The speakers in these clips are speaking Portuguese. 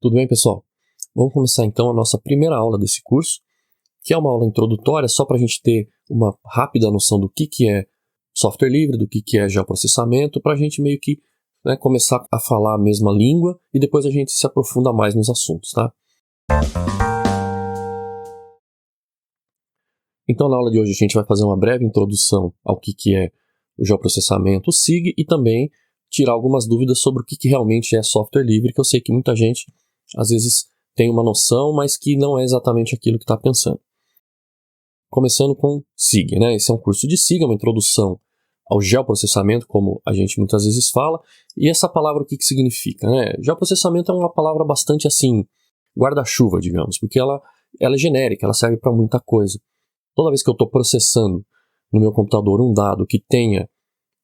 Tudo bem, pessoal? Vamos começar então a nossa primeira aula desse curso, que é uma aula introdutória só para a gente ter uma rápida noção do que é software livre, do que é geoprocessamento, para a gente meio que começar a falar a mesma língua e depois a gente se aprofunda mais nos assuntos, tá? Então, na aula de hoje a gente vai fazer uma breve introdução ao que é o geoprocessamento, o SIG, e também tirar algumas dúvidas sobre o que realmente é software livre, que eu sei que muita gente, às vezes, tem uma noção, mas que não é exatamente aquilo que está pensando. Começando com SIG, né? Esse é um curso de SIG, é uma introdução ao geoprocessamento, como a gente muitas vezes fala. E essa palavra, o que significa, né? Geoprocessamento é uma palavra bastante assim, guarda-chuva, digamos, porque ela é genérica, ela serve para muita coisa. Toda vez que eu estou processando no meu computador um dado que tenha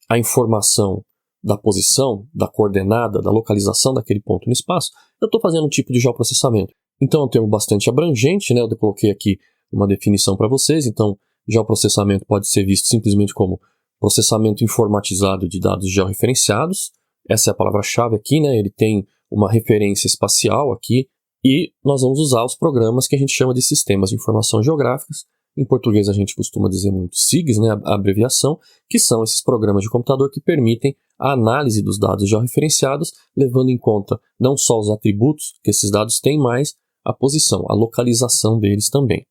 a informação da posição, da coordenada, da localização daquele ponto no espaço, eu estou fazendo um tipo de geoprocessamento. Então é um termo bastante abrangente, né? Eu coloquei aqui uma definição para vocês. Então, geoprocessamento pode ser visto simplesmente como processamento informatizado de dados georreferenciados. Essa é a palavra-chave aqui, né? Ele tem uma referência espacial aqui e nós vamos usar os programas que a gente chama de sistemas de informação geográficas. Em português a gente costuma dizer muito SIGs, né, a abreviação, que são esses programas de computador que permitem a análise dos dados georreferenciados, levando em conta não só os atributos que esses dados têm, mas a posição, a localização deles também.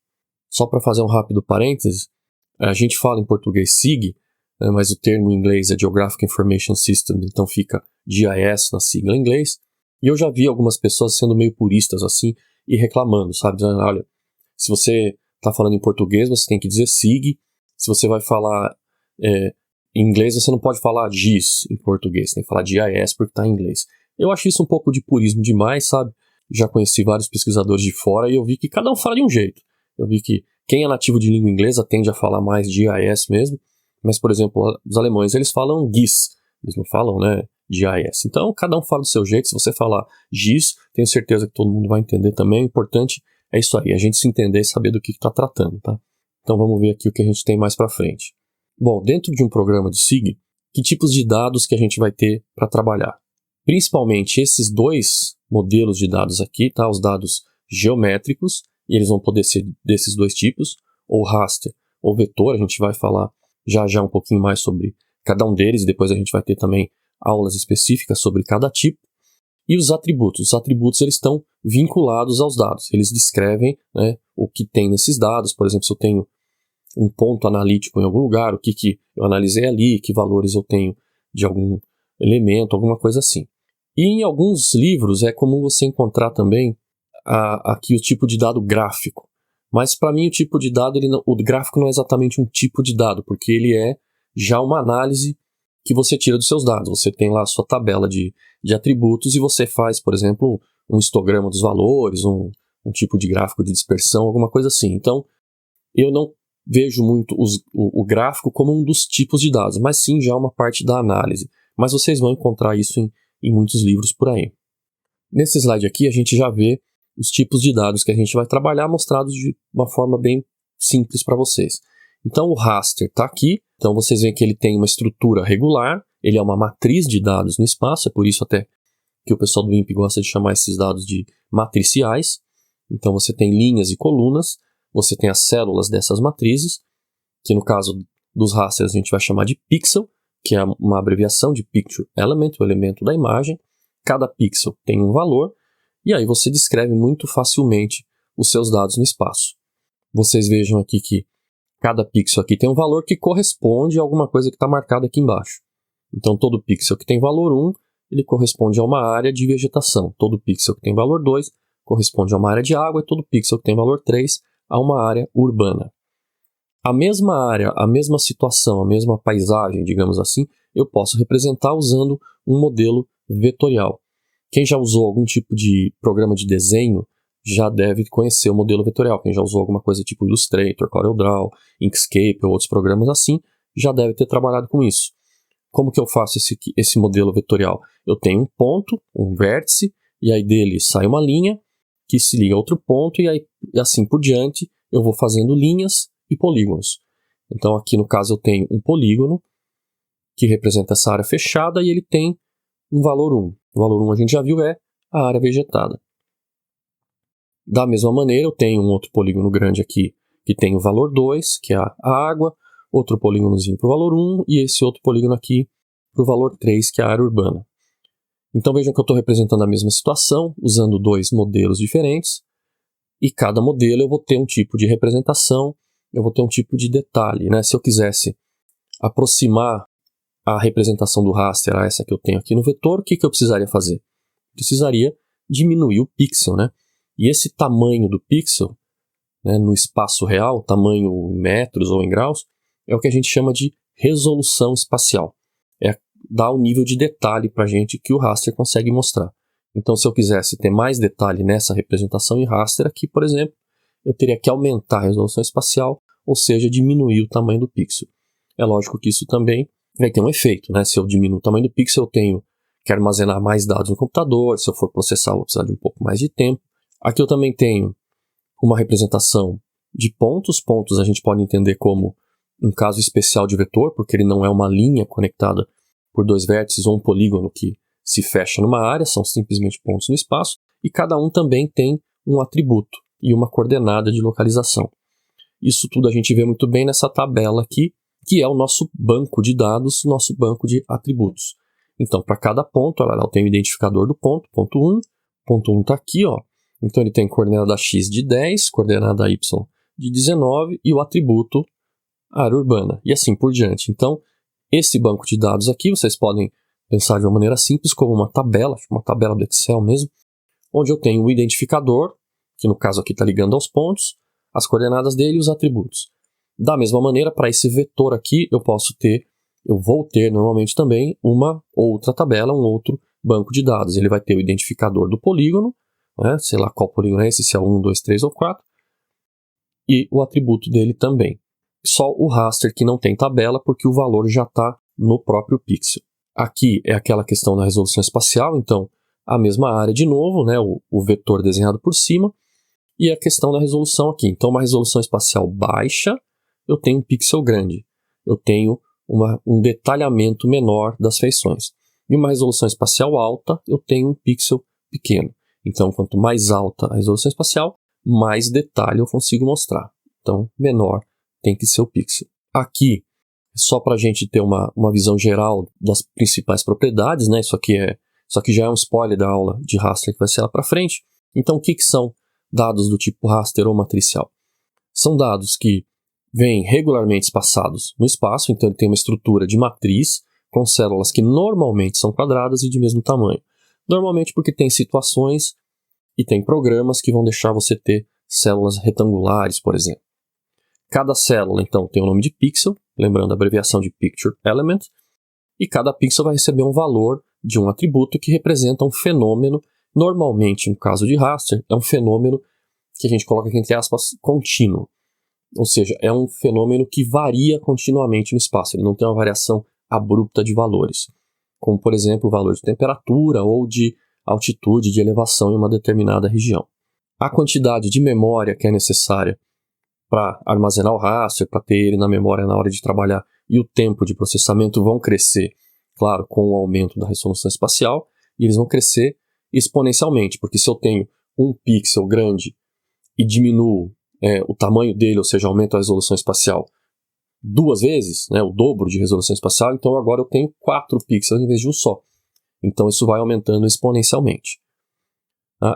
Só para fazer um rápido parêntese, a gente fala em português SIG, mas o termo em inglês é Geographic Information System, então fica GIS na sigla em inglês. E eu já vi algumas pessoas sendo meio puristas assim e reclamando, sabe? Dizendo, olha, se você está falando em português, você tem que dizer SIG. Se você vai falar em inglês, você não pode falar GIS em português, tem que falar GIS porque está em inglês. Eu acho isso um pouco de purismo demais, sabe? Já conheci vários pesquisadores de fora e eu vi que cada um fala de um jeito. Eu vi que quem é nativo de língua inglesa tende a falar mais GIS mesmo, mas, por exemplo, os alemães, eles falam GIS, eles não falam, né, GIS. Então, cada um fala do seu jeito. Se você falar GIS, tenho certeza que todo mundo vai entender também. O importante é isso aí, a gente se entender e saber do que está tratando, tá? Então vamos ver aqui o que a gente tem mais para frente. Bom, dentro de um programa de SIG, que tipos de dados que a gente vai ter para trabalhar? Principalmente esses dois modelos de dados aqui, tá? Os dados geométricos, e eles vão poder ser desses dois tipos, ou raster ou vetor. A gente vai falar já um pouquinho mais sobre cada um deles, e depois a gente vai ter também aulas específicas sobre cada tipo. E os atributos eles estão vinculados aos dados, eles descrevem, né, o que tem nesses dados. Por exemplo, se eu tenho um ponto analítico em algum lugar, o que eu analisei ali, que valores eu tenho de algum elemento, alguma coisa assim. E em alguns livros é comum você encontrar também aqui o tipo de dado gráfico, mas para mim o tipo de dado, o gráfico não é exatamente um tipo de dado, porque ele é já uma análise que você tira dos seus dados. Você tem lá a sua tabela de atributos e você faz, por exemplo, um histograma dos valores, um tipo de gráfico de dispersão, alguma coisa assim. Então, eu não vejo muito o gráfico como um dos tipos de dados, mas sim já uma parte da análise. Mas vocês vão encontrar isso em muitos livros por aí. Nesse slide aqui, a gente já vê os tipos de dados que a gente vai trabalhar mostrados de uma forma bem simples para vocês. Então, o raster está aqui. Então, vocês veem que ele tem uma estrutura regular, ele é uma matriz de dados no espaço, é por isso até que o pessoal do INPE gosta de chamar esses dados de matriciais. Então, você tem linhas e colunas, você tem as células dessas matrizes, que no caso dos rasters a gente vai chamar de pixel, que é uma abreviação de picture element, o elemento da imagem. Cada pixel tem um valor, e aí você descreve muito facilmente os seus dados no espaço. Vocês vejam aqui que cada pixel aqui tem um valor que corresponde a alguma coisa que está marcada aqui embaixo. Então, todo pixel que tem valor 1, ele corresponde a uma área de vegetação. Todo pixel que tem valor 2 corresponde a uma área de água, e todo pixel que tem valor 3 a uma área urbana. A mesma área, a mesma situação, a mesma paisagem, digamos assim, eu posso representar usando um modelo vetorial. Quem já usou algum tipo de programa de desenho já deve conhecer o modelo vetorial. Quem já usou alguma coisa tipo Illustrator, CorelDRAW, Inkscape ou outros programas assim, já deve ter trabalhado com isso. Como que eu faço esse modelo vetorial? Eu tenho um ponto, um vértice, e aí dele sai uma linha que se liga a outro ponto, e aí assim por diante eu vou fazendo linhas e polígonos. Então aqui no caso eu tenho um polígono que representa essa área fechada e ele tem um valor 1. O valor 1 a gente já viu é a área vegetada. Da mesma maneira, eu tenho um outro polígono grande aqui, que tem o valor 2, que é a água, outro polígonozinho para o valor 1, e esse outro polígono aqui para o valor 3, que é a área urbana. Então vejam que eu estou representando a mesma situação, usando dois modelos diferentes, e cada modelo eu vou ter um tipo de representação, eu vou ter um tipo de detalhe, né? Se eu quisesse aproximar a representação do raster a essa que eu tenho aqui no vetor, o que eu precisaria fazer? Precisaria diminuir o pixel, né? E esse tamanho do pixel, né, no espaço real, tamanho em metros ou em graus, é o que a gente chama de resolução espacial. É dar o nível de detalhe para a gente que o raster consegue mostrar. Então, se eu quisesse ter mais detalhe nessa representação em raster aqui, por exemplo, eu teria que aumentar a resolução espacial, ou seja, diminuir o tamanho do pixel. É lógico que isso também vai ter um efeito, né? Se eu diminuo o tamanho do pixel, eu tenho que armazenar mais dados no computador, se eu for processar, eu vou precisar de um pouco mais de tempo. Aqui eu também tenho uma representação de pontos. Pontos a gente pode entender como um caso especial de vetor, porque ele não é uma linha conectada por dois vértices ou um polígono que se fecha numa área, são simplesmente pontos no espaço, e cada um também tem um atributo e uma coordenada de localização. Isso tudo a gente vê muito bem nessa tabela aqui, que é o nosso banco de dados, nosso banco de atributos. Então, para cada ponto, eu tenho o identificador do ponto, ponto 1 está aqui, ó. Então ele tem coordenada x de 10, coordenada y de 19 e o atributo área urbana, e assim por diante. Então, esse banco de dados aqui, vocês podem pensar de uma maneira simples como uma tabela do Excel mesmo, onde eu tenho o identificador, que no caso aqui está ligando aos pontos, as coordenadas dele e os atributos. Da mesma maneira, para esse vetor aqui, eu vou ter normalmente também uma outra tabela, um outro banco de dados. Ele vai ter o identificador do polígono, né, sei lá qual polígono é esse, se é 1, 2, 3 ou 4, e o atributo dele também. Só o raster que não tem tabela, porque o valor já está no próprio pixel. Aqui é aquela questão da resolução espacial, então a mesma área de novo, né, o vetor desenhado por cima, e a questão da resolução aqui. Então uma resolução espacial baixa, eu tenho um pixel grande, eu tenho um detalhamento menor das feições. E uma resolução espacial alta, eu tenho um pixel pequeno. Então quanto mais alta a resolução espacial, mais detalhe eu consigo mostrar. Então menor tem que ser o pixel. Aqui, só para a gente ter uma visão geral das principais propriedades, né? Isso aqui já é um spoiler da aula de raster que vai ser lá para frente. Então, o que são dados do tipo raster ou matricial? São dados que vêm regularmente espaçados no espaço, então ele tem uma estrutura de matriz com células que normalmente são quadradas e de mesmo tamanho. Normalmente porque tem situações e tem programas que vão deixar você ter células retangulares, por exemplo. Cada célula, então, tem o nome de pixel, lembrando a abreviação de Picture Element, e cada pixel vai receber um valor de um atributo que representa um fenômeno, normalmente, no caso de raster, é um fenômeno que a gente coloca aqui entre aspas, contínuo. Ou seja, é um fenômeno que varia continuamente no espaço, ele não tem uma variação abrupta de valores, como, por exemplo, o valor de temperatura ou de altitude, de elevação em uma determinada região. A quantidade de memória que é necessária para armazenar o raster, para ter ele na memória na hora de trabalhar, e o tempo de processamento vão crescer, claro, com o aumento da resolução espacial, e eles vão crescer exponencialmente, porque se eu tenho um pixel grande e diminuo o tamanho dele, ou seja, aumento a resolução espacial 2 vezes, né, o dobro de resolução espacial, então agora eu tenho 4 pixels em vez de um só. Então isso vai aumentando exponencialmente.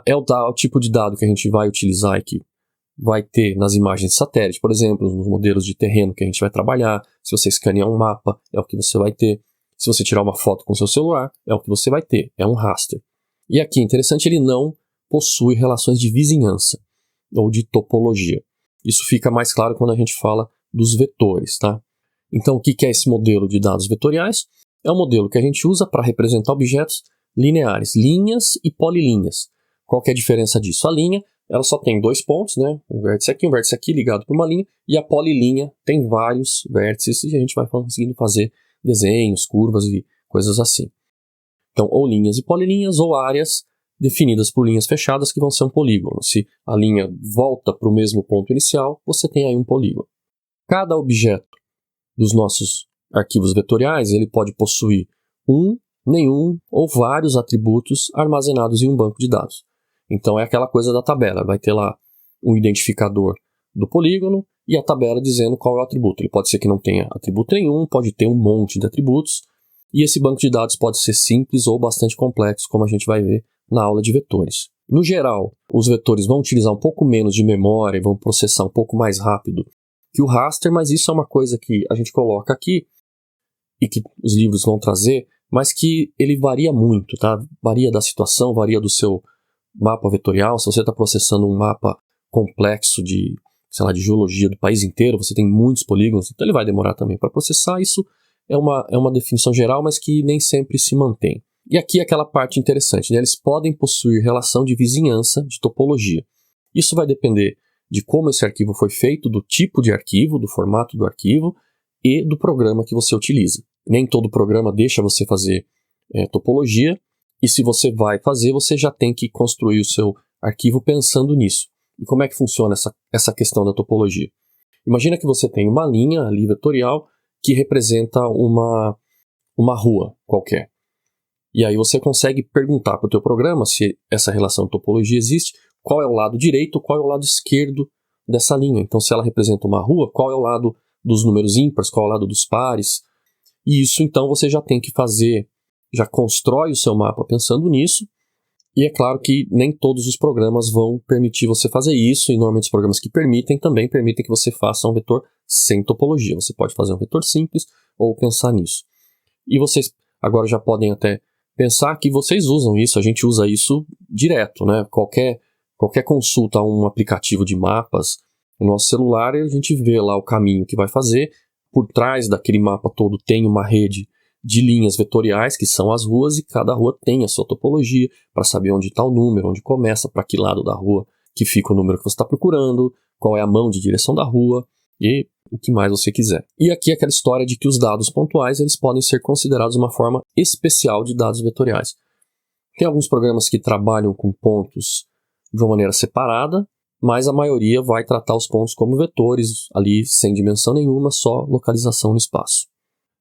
É o tipo de dado que a gente vai utilizar aqui. Vai ter nas imagens de satélite, por exemplo, nos modelos de terreno que a gente vai trabalhar. Se você escanear um mapa, é o que você vai ter. Se você tirar uma foto com seu celular, é o que você vai ter. É um raster. E aqui, interessante, ele não possui relações de vizinhança ou de topologia. Isso fica mais claro quando a gente fala dos vetores, tá? Então, o que é esse modelo de dados vetoriais? É um modelo que a gente usa para representar objetos lineares, linhas e polilinhas. Qual que é a diferença disso? A linha, ela só tem 2 pontos, né? Um vértice aqui ligado por uma linha, e a polilinha tem vários vértices e a gente vai conseguindo fazer desenhos, curvas e coisas assim. Então, ou linhas e polilinhas, ou áreas definidas por linhas fechadas que vão ser um polígono. Se a linha volta para o mesmo ponto inicial, você tem aí um polígono. Cada objeto dos nossos arquivos vetoriais, ele pode possuir um, nenhum ou vários atributos armazenados em um banco de dados. Então é aquela coisa da tabela, vai ter lá um identificador do polígono e a tabela dizendo qual é o atributo. Ele pode ser que não tenha atributo nenhum, pode ter um monte de atributos, e esse banco de dados pode ser simples ou bastante complexo, como a gente vai ver na aula de vetores. No geral, os vetores vão utilizar um pouco menos de memória, vão processar um pouco mais rápido que o raster, mas isso é uma coisa que a gente coloca aqui e que os livros vão trazer, mas que ele varia muito, tá? Varia da situação, varia do seu mapa vetorial. Se você está processando um mapa complexo de, sei lá, de geologia do país inteiro, você tem muitos polígonos, então ele vai demorar também para processar. Isso é uma definição geral, mas que nem sempre se mantém. E aqui é aquela parte interessante, né? Eles podem possuir relação de vizinhança de topologia. Isso vai depender de como esse arquivo foi feito, do tipo de arquivo, do formato do arquivo e do programa que você utiliza. Nem todo programa deixa você fazer topologia, e se você vai fazer, você já tem que construir o seu arquivo pensando nisso. E como é que funciona essa questão da topologia? Imagina que você tem uma linha ali vetorial que representa uma rua qualquer. E aí você consegue perguntar para o teu programa se essa relação de topologia existe, qual é o lado direito, qual é o lado esquerdo dessa linha. Então, se ela representa uma rua, qual é o lado dos números ímpares, qual é o lado dos pares. E isso, então, você já tem que fazer, já constrói o seu mapa pensando nisso. E é claro que nem todos os programas vão permitir você fazer isso, e normalmente os programas que permitem também permitem que você faça um vetor sem topologia. Você pode fazer um vetor simples ou pensar nisso. E vocês agora já podem até pensar que vocês usam isso, a gente usa isso direto, né? Qualquer consulta a um aplicativo de mapas no nosso celular, a gente vê lá o caminho que vai fazer. Por trás daquele mapa todo tem uma rede de linhas vetoriais, que são as ruas, e cada rua tem a sua topologia para saber onde está o número, onde começa, para que lado da rua que fica o número que você está procurando, qual é a mão de direção da rua e o que mais você quiser. E aqui é aquela história de que os dados pontuais eles podem ser considerados uma forma especial de dados vetoriais. Tem alguns programas que trabalham com pontos de uma maneira separada, mas a maioria vai tratar os pontos como vetores, ali sem dimensão nenhuma, só localização no espaço.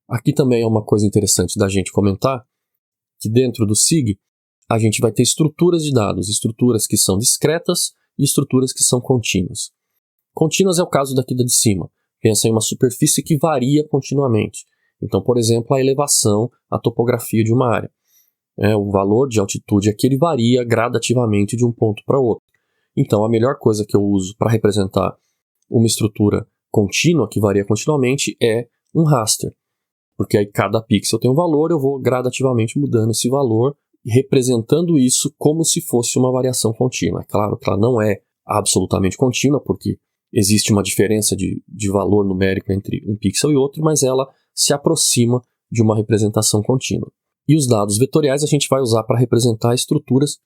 Aqui também é uma coisa interessante da gente comentar, que dentro do SIG a gente vai ter estruturas de dados, estruturas que são discretas e estruturas que são contínuas. Contínuas é o caso daqui de cima. Pensa em uma superfície que varia continuamente. Então, por exemplo, a elevação, a topografia de uma área. O valor de altitude aqui ele varia gradativamente de um ponto para outro. Então, a melhor coisa que eu uso para representar uma estrutura contínua, que varia continuamente, é um raster. Porque aí cada pixel tem um valor, eu vou gradativamente mudando esse valor e representando isso como se fosse uma variação contínua. É claro que ela não é absolutamente contínua, porque existe uma diferença de valor numérico entre um pixel e outro, mas ela se aproxima de uma representação contínua. E os dados vetoriais a gente vai usar para representar estruturas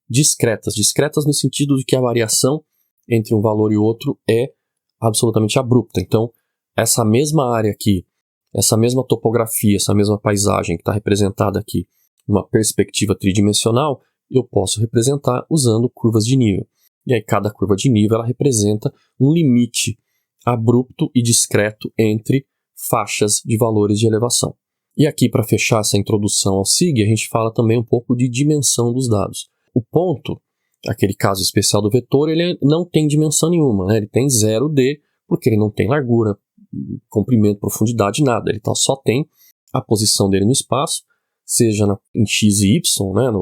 discretas. Discretas no sentido de que a variação entre um valor e outro é absolutamente abrupta. Então, essa mesma área aqui, essa mesma topografia, essa mesma paisagem que está representada aqui numa perspectiva tridimensional, eu posso representar usando curvas de nível. E aí cada curva de nível ela representa um limite abrupto e discreto entre faixas de valores de elevação. E aqui, para fechar essa introdução ao SIG, a gente fala também um pouco de dimensão dos dados. O ponto, aquele caso especial do vetor, ele não tem dimensão nenhuma, né? Ele tem 0D, porque ele não tem largura, comprimento, profundidade, nada. Ele só tem a posição dele no espaço, seja em x e y, né,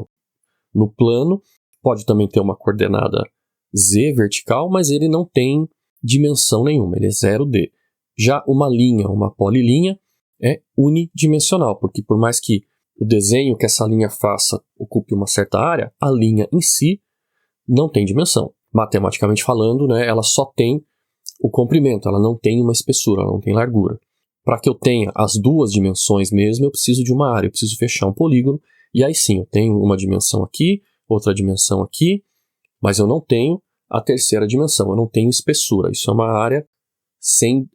no plano. Pode também ter uma coordenada z vertical, mas ele não tem dimensão nenhuma, ele é 0D. Já uma linha, uma polilinha, é unidimensional, porque por mais que o desenho que essa linha faça ocupe uma certa área, a linha em si não tem dimensão. Matematicamente falando, né, ela só tem o comprimento, ela não tem uma espessura, ela não tem largura. Para que eu tenha as duas dimensões mesmo, eu preciso de uma área, eu preciso fechar um polígono, e aí sim, eu tenho uma dimensão aqui, outra dimensão aqui, mas eu não tenho a terceira dimensão, eu não tenho espessura. Isso é uma área sem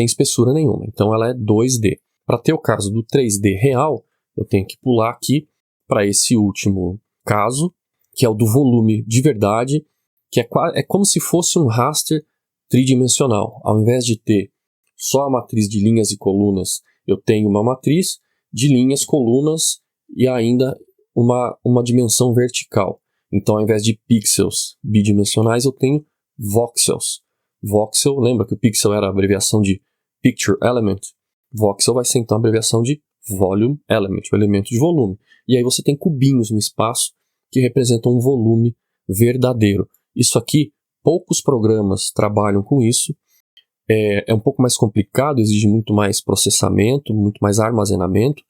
espessura nenhuma, então ela é 2D. Para ter o caso do 3D real, eu tenho que pular aqui para esse último caso, que é o do volume de verdade, que é como se fosse um raster tridimensional. Ao invés de ter só a matriz de linhas e colunas, eu tenho uma matriz de linhas, colunas e ainda uma dimensão vertical. Então, ao invés de pixels bidimensionais, eu tenho voxels. Voxel, lembra que o pixel era a abreviação de Picture Element? Voxel vai ser então a abreviação de Volume Element, o elemento de volume. E aí você tem cubinhos no espaço que representam um volume verdadeiro. Isso aqui, poucos programas trabalham com isso. É um pouco mais complicado, exige muito mais processamento, muito mais armazenamento,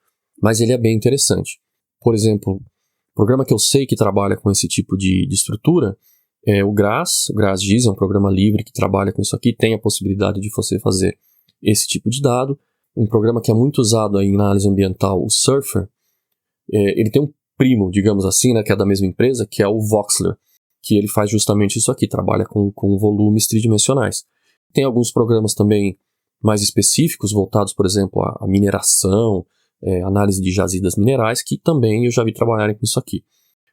mas ele é bem interessante. Por exemplo, o programa que eu sei que trabalha com esse tipo de estrutura é o GRASS. O GRASS-GIS é um programa livre que trabalha com isso aqui, tem a possibilidade de você fazer esse tipo de dado. Um programa que é muito usado aí em análise ambiental, o Surfer, ele tem um primo, digamos assim, né, que é da mesma empresa, que é o Voxler, que ele faz justamente isso aqui, trabalha com volumes tridimensionais. Tem alguns programas também mais específicos, voltados, por exemplo, à mineração, análise de jazidas minerais, que também eu já vi trabalharem com isso aqui.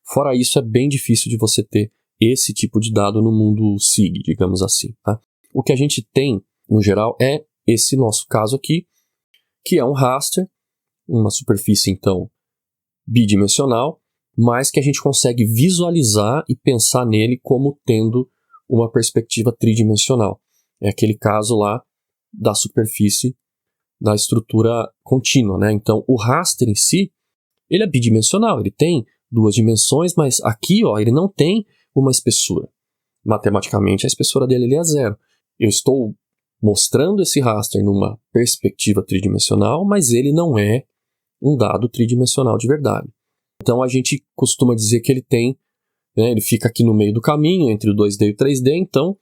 Fora isso, é bem difícil de você ter esse tipo de dado no mundo SIG, digamos assim. Tá? O que a gente tem, no geral, é esse nosso caso aqui, que é um raster, uma superfície, então, bidimensional, mas que a gente consegue visualizar e pensar nele como tendo uma perspectiva tridimensional. É aquele caso lá da superfície da estrutura contínua, né? Então, o raster em si, ele é bidimensional, ele tem 2 dimensões, mas aqui, ó, ele não tem uma espessura. Matematicamente, a espessura dele ali é 0. Eu estou mostrando esse raster numa perspectiva tridimensional, mas ele não é um dado tridimensional de verdade. Então, a gente costuma dizer que ele tem, né, ele fica aqui no meio do caminho, entre o 2D e o 3D, então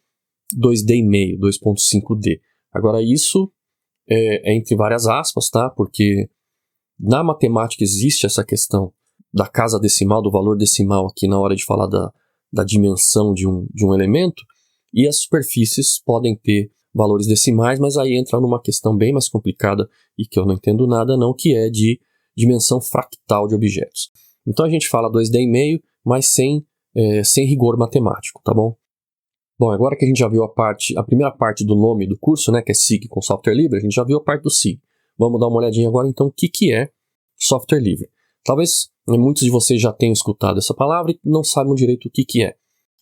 2D e meio, 2.5D. Agora isso é entre várias aspas, tá? Porque na matemática existe essa questão da casa decimal, do valor decimal aqui na hora de falar da dimensão de um elemento, e as superfícies podem ter valores decimais, mas aí entra numa questão bem mais complicada e que eu não entendo nada não, que é de dimensão fractal de objetos. Então a gente fala 2D e meio, mas sem rigor matemático, tá bom? Bom, agora que a gente já viu a primeira parte do nome do curso, né, que é SIG com software livre, a gente já viu a parte do SIG. Vamos dar uma olhadinha agora, então, o que é software livre. Talvez muitos de vocês já tenham escutado essa palavra e não saibam direito o que é.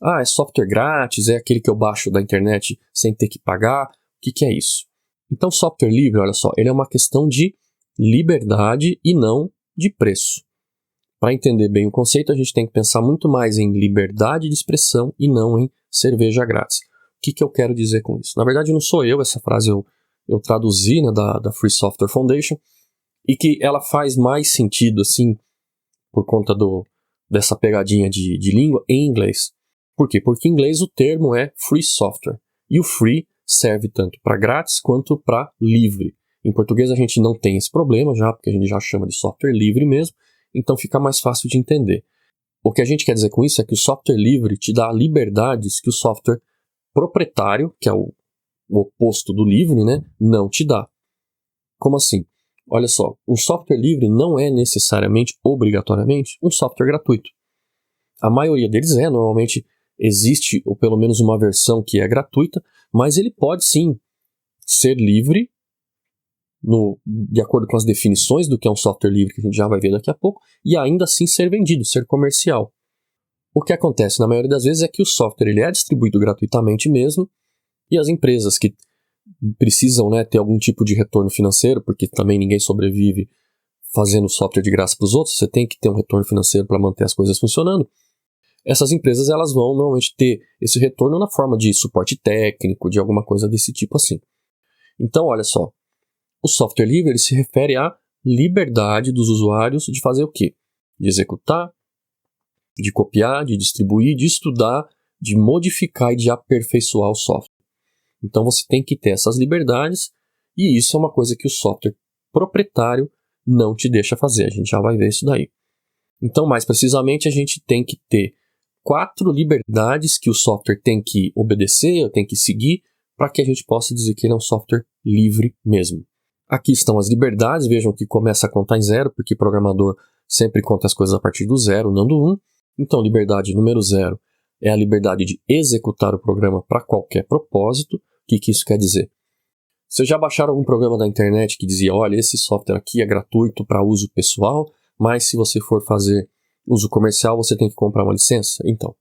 Ah, é software grátis, é aquele que eu baixo da internet sem ter que pagar. O que é isso? Então, software livre, olha só, ele é uma questão de liberdade e não de preço. Para entender bem o conceito, a gente tem que pensar muito mais em liberdade de expressão e não em cerveja grátis. O que eu quero dizer com isso? Na verdade, não sou eu, essa frase eu traduzi, né, da Free Software Foundation, e que ela faz mais sentido, assim, por conta dessa pegadinha de língua em inglês. Por quê? Porque em inglês o termo é free software, e o free serve tanto para grátis quanto para livre. Em português a gente não tem esse problema já, porque a gente já chama de software livre mesmo, então fica mais fácil de entender. O que a gente quer dizer com isso é que o software livre te dá liberdades que o software proprietário, que é o oposto do livre, né, não te dá. Como assim? Olha só, um software livre não é necessariamente, obrigatoriamente, um software gratuito. A maioria deles normalmente existe, ou pelo menos uma versão que é gratuita, mas ele pode sim ser livre, de acordo com as definições do que é um software livre, que a gente já vai ver daqui a pouco, e ainda assim ser vendido, ser comercial. O que acontece na maioria das vezes é que o software ele é distribuído gratuitamente mesmo, e as empresas que precisam, né, ter algum tipo de retorno financeiro, porque também ninguém sobrevive fazendo software de graça para os outros, você tem que ter um retorno financeiro para manter as coisas funcionando. Essas empresas elas vão normalmente ter esse retorno na forma de suporte técnico, de alguma coisa desse tipo assim. Então, olha só, o software livre ele se refere à liberdade dos usuários de fazer o quê? De executar, de copiar, de distribuir, de estudar, de modificar e de aperfeiçoar o software. Então você tem que ter essas liberdades e isso é uma coisa que o software proprietário não te deixa fazer. A gente já vai ver isso daí. Então, mais precisamente, a gente tem que ter 4 liberdades que o software tem que obedecer, tem que seguir, para que a gente possa dizer que ele é um software livre mesmo. Aqui estão as liberdades, vejam que começa a contar em 0, porque o programador sempre conta as coisas a partir do 0, não do 1. Então, liberdade número 0 é a liberdade de executar o programa para qualquer propósito. O que isso quer dizer? Vocês já baixaram algum programa da internet que dizia, olha, esse software aqui é gratuito para uso pessoal, mas se você for fazer uso comercial você tem que comprar uma licença. Então,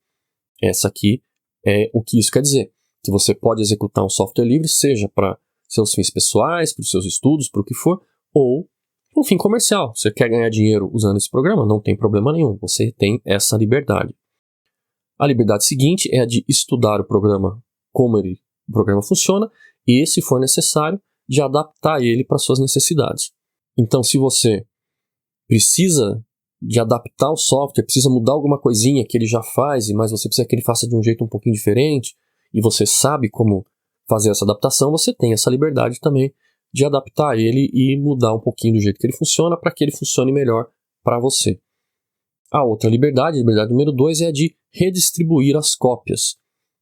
essa aqui é o que isso quer dizer. Que você pode executar um software livre, seja para seus fins pessoais, para os seus estudos, para o que for, ou um fim comercial. Você quer ganhar dinheiro usando esse programa? Não tem problema nenhum. Você tem essa liberdade. A liberdade seguinte é a de estudar o programa, como o programa funciona, e, se for necessário, de adaptar ele para suas necessidades. Então, se você precisa de adaptar o software, precisa mudar alguma coisinha que ele já faz, mas você precisa que ele faça de um jeito um pouquinho diferente, e você sabe como fazer essa adaptação, você tem essa liberdade também de adaptar ele e mudar um pouquinho do jeito que ele funciona para que ele funcione melhor para você. A outra liberdade, a liberdade número 2, é a de redistribuir as cópias.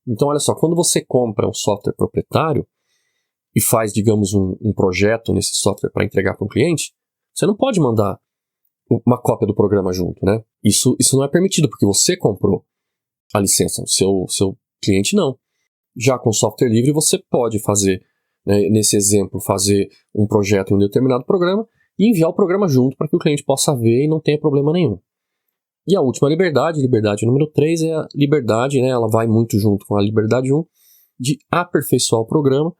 Então, olha só, quando você compra um software proprietário e faz, digamos, um projeto nesse software para entregar para um cliente, você não pode mandar uma cópia do programa junto, né? Isso não é permitido, porque você comprou a licença, o seu cliente não. Já com software livre, você pode fazer, né, nesse exemplo, fazer um projeto em um determinado programa e enviar o programa junto para que o cliente possa ver e não tenha problema nenhum. E a última liberdade número 3, é a liberdade, né, ela vai muito junto com a liberdade 1, de aperfeiçoar o programa.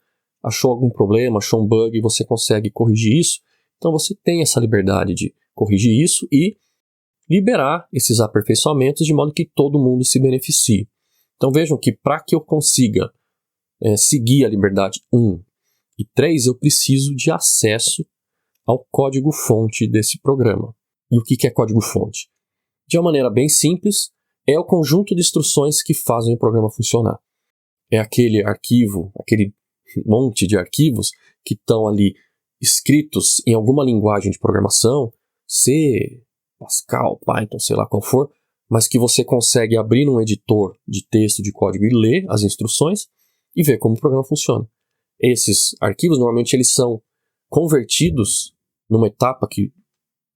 Achou algum problema, achou um bug, você consegue corrigir isso. Então você tem essa liberdade de corrigir isso e liberar esses aperfeiçoamentos de modo que todo mundo se beneficie. Então vejam que para que eu consiga seguir a liberdade 1 e 3, eu preciso de acesso ao código-fonte desse programa. E o que é código-fonte? De uma maneira bem simples, é o conjunto de instruções que fazem o programa funcionar. É aquele arquivo, aquele monte de arquivos que estão ali escritos em alguma linguagem de programação, C, Pascal, Python, sei lá qual for, mas que você consegue abrir num editor de texto de código e ler as instruções e ver como o programa funciona. Esses arquivos, normalmente, eles são convertidos numa etapa que,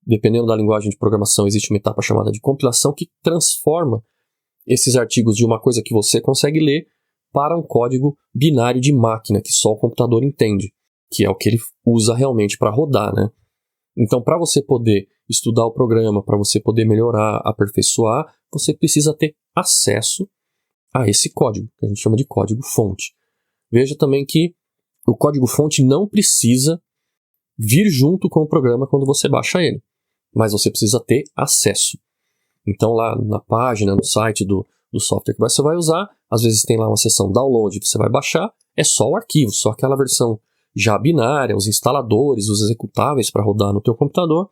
dependendo da linguagem de programação, existe uma etapa chamada de compilação que transforma esses artigos de uma coisa que você consegue ler para um código binário de máquina que só o computador entende, que é o que ele usa realmente para rodar, né? Então, para você poder estudar o programa, para você poder melhorar, aperfeiçoar, você precisa ter acesso a esse código, que a gente chama de código-fonte. Veja também que o código-fonte não precisa vir junto com o programa quando você baixa ele, mas você precisa ter acesso. Então, lá na página, no site do software que você vai usar, às vezes tem lá uma seção download, você vai baixar, é só o arquivo, só aquela versão já binária, os instaladores, os executáveis para rodar no teu computador,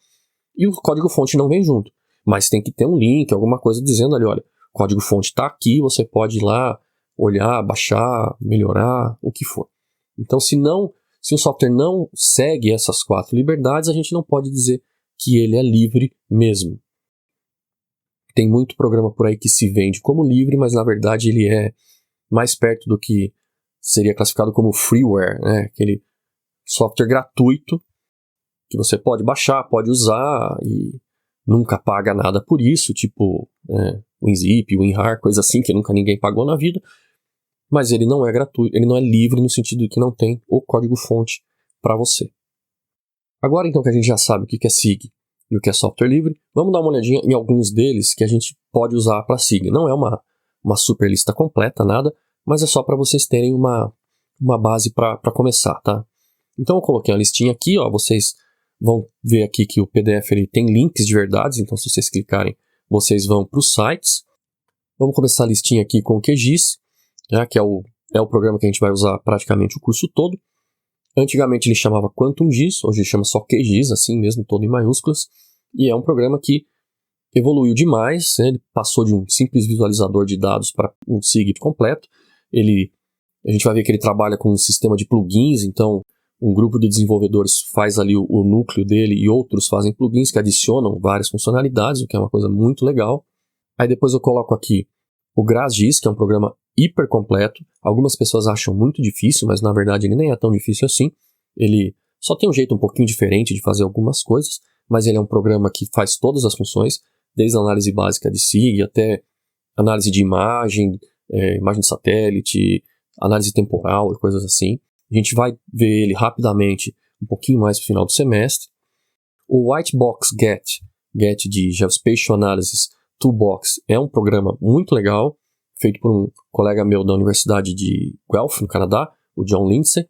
e o código-fonte não vem junto. Mas tem que ter um link, alguma coisa dizendo ali, olha, o código-fonte está aqui, você pode ir lá, olhar, baixar, melhorar, o que for. Então, se o software não segue essas 4 liberdades, a gente não pode dizer que ele é livre mesmo. Tem muito programa por aí que se vende como livre, mas na verdade ele é mais perto do que seria classificado como freeware, né? Aquele software gratuito que você pode baixar, pode usar e nunca paga nada por isso, tipo WinZip, WinRAR, coisa assim que nunca ninguém pagou na vida. Mas ele não é gratuito, ele não é livre no sentido de que não tem o código-fonte para você. Agora então que a gente já sabe o que é SIG e o que é software livre, vamos dar uma olhadinha em alguns deles que a gente pode usar para SIG. Não é uma super lista completa, nada, mas é só para vocês terem uma base para começar, tá? Então eu coloquei uma listinha aqui, ó, vocês vão ver aqui que o PDF ele tem links de verdades, então se vocês clicarem, vocês vão para os sites. Vamos começar a listinha aqui com o QGIS, né, que é o programa que a gente vai usar praticamente o curso todo. Antigamente ele chamava QuantumGIS, hoje ele chama só QGIS, assim mesmo, todo em maiúsculas, e é um programa que evoluiu demais, né? Ele passou de um simples visualizador de dados para um SIG completo. A gente vai ver que ele trabalha com um sistema de plugins, então um grupo de desenvolvedores faz ali o núcleo dele e outros fazem plugins que adicionam várias funcionalidades, o que é uma coisa muito legal. Aí depois eu coloco aqui o GrasGIS, que é um programa hiper completo. Algumas pessoas acham muito difícil, mas na verdade ele nem é tão difícil assim. Ele só tem um jeito um pouquinho diferente de fazer algumas coisas, mas ele é um programa que faz todas as funções, desde a análise básica de SIG até análise de imagem de satélite, análise temporal e coisas assim. A gente vai ver ele rapidamente um pouquinho mais no final do semestre. O Whitebox Get de Geospatial Analysis Toolbox é um programa muito legal, feito por um colega meu da Universidade de Guelph, no Canadá, o John Lindsay,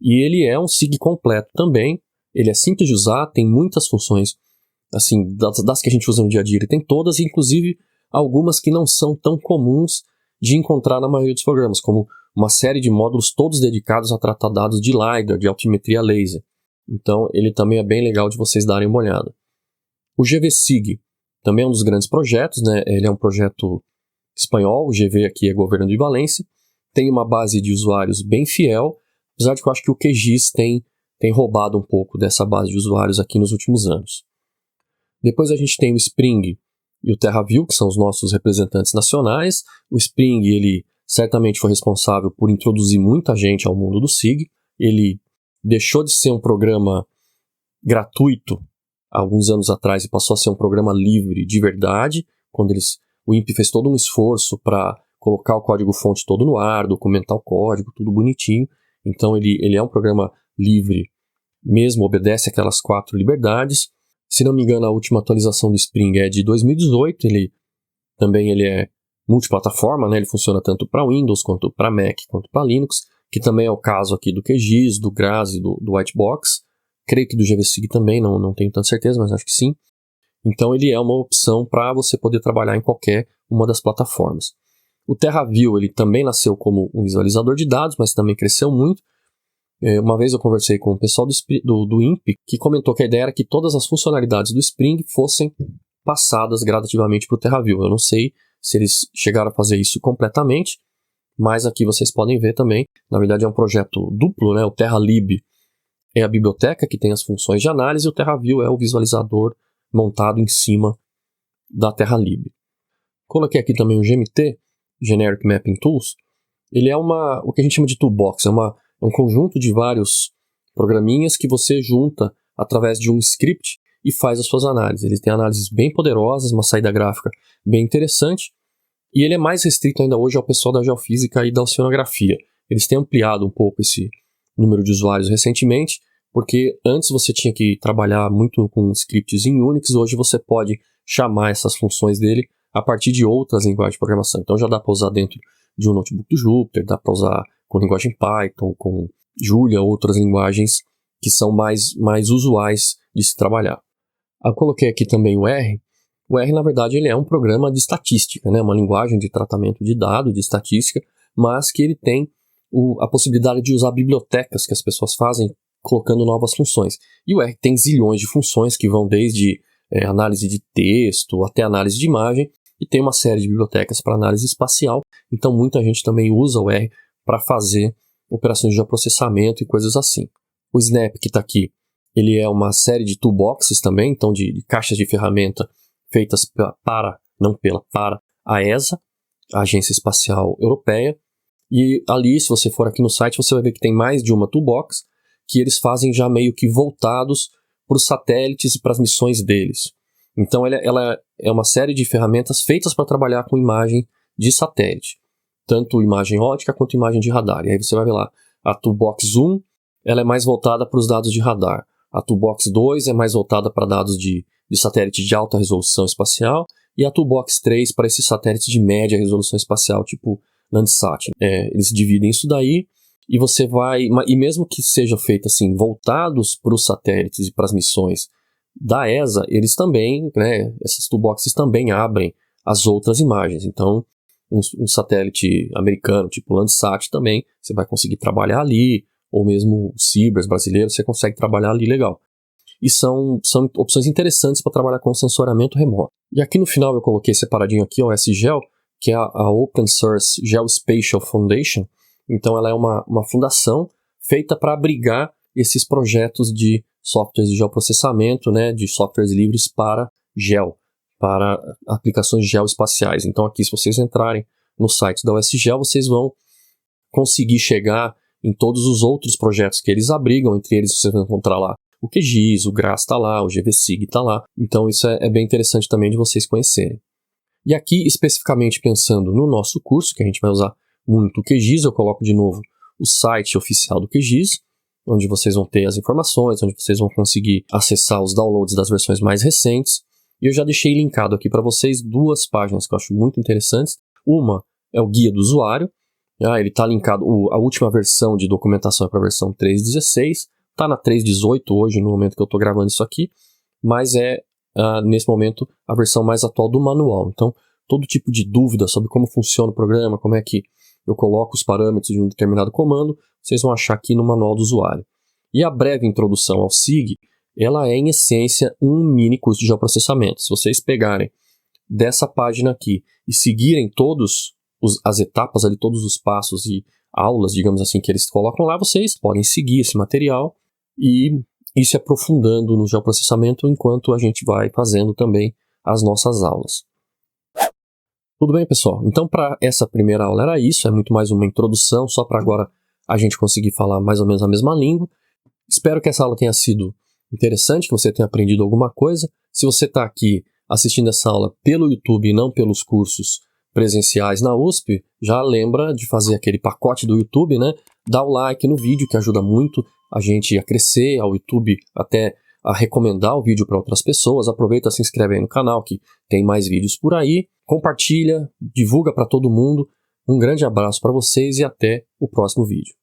e ele é um SIG completo também. Ele é simples de usar, tem muitas funções, assim, das que a gente usa no dia a dia, ele tem todas, inclusive algumas que não são tão comuns de encontrar na maioria dos programas, como uma série de módulos todos dedicados a tratar dados de LiDAR, de altimetria laser. Então, ele também é bem legal de vocês darem uma olhada. O GVSIG também é um dos grandes projetos, né? Ele é um projeto espanhol, o GV aqui é Governo de Valência, tem uma base de usuários bem fiel, apesar de que eu acho que o QGIS tem roubado um pouco dessa base de usuários aqui nos últimos anos. Depois a gente tem o Spring e o TerraView, que são os nossos representantes nacionais. O Spring, ele certamente foi responsável por introduzir muita gente ao mundo do SIG. Ele deixou de ser um programa gratuito há alguns anos atrás e passou a ser um programa livre de verdade, quando o INPE fez todo um esforço para colocar o código-fonte todo no ar, documentar o código, tudo bonitinho. Então ele é um programa livre, mesmo obedece aquelas 4 liberdades. Se não me engano, a última atualização do Spring é de 2018, ele é multiplataforma, né? Ele funciona tanto para Windows, quanto para Mac, quanto para Linux, que também é o caso aqui do QGIS, do GRAS e do Whitebox. Creio que do GVSIG também, não tenho tanta certeza, mas acho que sim. Então ele é uma opção para você poder trabalhar em qualquer uma das plataformas. O TerraView, ele também nasceu como um visualizador de dados, mas também cresceu muito. Uma vez eu conversei com o pessoal do INPE, que comentou que a ideia era que todas as funcionalidades do Spring fossem passadas gradativamente para o TerraView. Eu não sei se eles chegaram a fazer isso completamente, mas aqui vocês podem ver também. Na verdade é um projeto duplo, né? O TerraLib é a biblioteca que tem as funções de análise e o TerraView é o visualizador montado em cima da TerraLib. Coloquei aqui também o GMT, Generic Mapping Tools. Ele é o que a gente chama de toolbox, é um conjunto de vários programinhas que você junta através de um script e faz as suas análises. Ele tem análises bem poderosas, uma saída gráfica bem interessante, e ele é mais restrito ainda hoje ao pessoal da geofísica e da oceanografia. Eles têm ampliado um pouco esse número de usuários recentemente, porque antes você tinha que trabalhar muito com scripts em Unix, hoje você pode chamar essas funções dele a partir de outras linguagens de programação. Então já dá para usar dentro de um notebook do Jupyter, dá para usar com linguagem Python, com Julia, outras linguagens que são mais usuais de se trabalhar. Eu coloquei aqui também o R. O R, na verdade, ele é um programa de estatística, né? Uma linguagem de tratamento de dados, de estatística, mas que ele tem a possibilidade de usar bibliotecas que as pessoas fazem colocando novas funções. E o R tem zilhões de funções que vão desde análise de texto até análise de imagem, e tem uma série de bibliotecas para análise espacial, então muita gente também usa o R para fazer operações de processamento e coisas assim. O Snap, que está aqui, ele é uma série de toolboxes também, então de caixas de ferramenta feitas para a ESA, a Agência Espacial Europeia. E ali, se você for aqui no site, você vai ver que tem mais de uma toolbox que eles fazem já meio que voltados para os satélites e para as missões deles. Então ela é uma série de ferramentas feitas para trabalhar com imagem de satélite, tanto imagem óptica quanto imagem de radar. E aí você vai ver lá, a Toolbox 1 ela é mais voltada para os dados de radar, a Toolbox 2 é mais voltada para dados de satélite de alta resolução espacial, e a Toolbox 3 para esses satélites de média resolução espacial, tipo Landsat. Eles dividem isso daí, e você vai, e mesmo que seja feito assim, voltados para os satélites e para as missões da ESA, eles também, né, essas toolboxes também abrem as outras imagens. Então, um satélite americano, tipo Landsat, também você vai conseguir trabalhar ali, ou mesmo o Cibers brasileiro, você consegue trabalhar ali legal. E são opções interessantes para trabalhar com sensoramento remoto. E aqui no final eu coloquei separadinho aqui o SGEL, que é a Open Source Geospatial Foundation. Então ela é uma fundação feita para abrigar esses projetos de softwares de geoprocessamento, né, de softwares livres para aplicações geoespaciais. Então aqui, se vocês entrarem no site da USGEL, vocês vão conseguir chegar em todos os outros projetos que eles abrigam. Entre eles vocês vão encontrar lá o QGIS, o GRAS está lá, o GVSIG está lá. Então isso é bem interessante também de vocês conhecerem. E aqui, especificamente pensando no nosso curso, que a gente vai usar muito o QGIS, eu coloco de novo o site oficial do QGIS, onde vocês vão ter as informações, onde vocês vão conseguir acessar os downloads das versões mais recentes. E eu já deixei linkado aqui para vocês 2 páginas que eu acho muito interessantes. Uma é o guia do usuário. Ele está linkado, a última versão de documentação é para a versão 3.16. Está na 3.18 hoje, no momento que eu estou gravando isso aqui. Mas nesse momento, a versão mais atual do manual. Então, todo tipo de dúvida sobre como funciona o programa, como é que eu coloco os parâmetros de um determinado comando, vocês vão achar aqui no manual do usuário. E a breve introdução ao SIG, ela é, em essência, um mini curso de geoprocessamento. Se vocês pegarem dessa página aqui e seguirem as etapas ali, todos os passos e aulas, digamos assim, que eles colocam lá, vocês podem seguir esse material e ir se aprofundando no geoprocessamento enquanto a gente vai fazendo também as nossas aulas. Tudo bem, pessoal? Então, para essa primeira aula era isso, é muito mais uma introdução, só para agora a gente conseguir falar mais ou menos a mesma língua. Espero que essa aula tenha sido interessante, que você tenha aprendido alguma coisa. Se você está aqui assistindo essa aula pelo YouTube e não pelos cursos presenciais na USP, já lembra de fazer aquele pacote do YouTube, né? Dá o like no vídeo, que ajuda muito a gente a crescer, ao YouTube até a recomendar o vídeo para outras pessoas. Aproveita, se inscreve aí no canal, que tem mais vídeos por aí. Compartilha, divulga para todo mundo. Um grande abraço para vocês e até o próximo vídeo.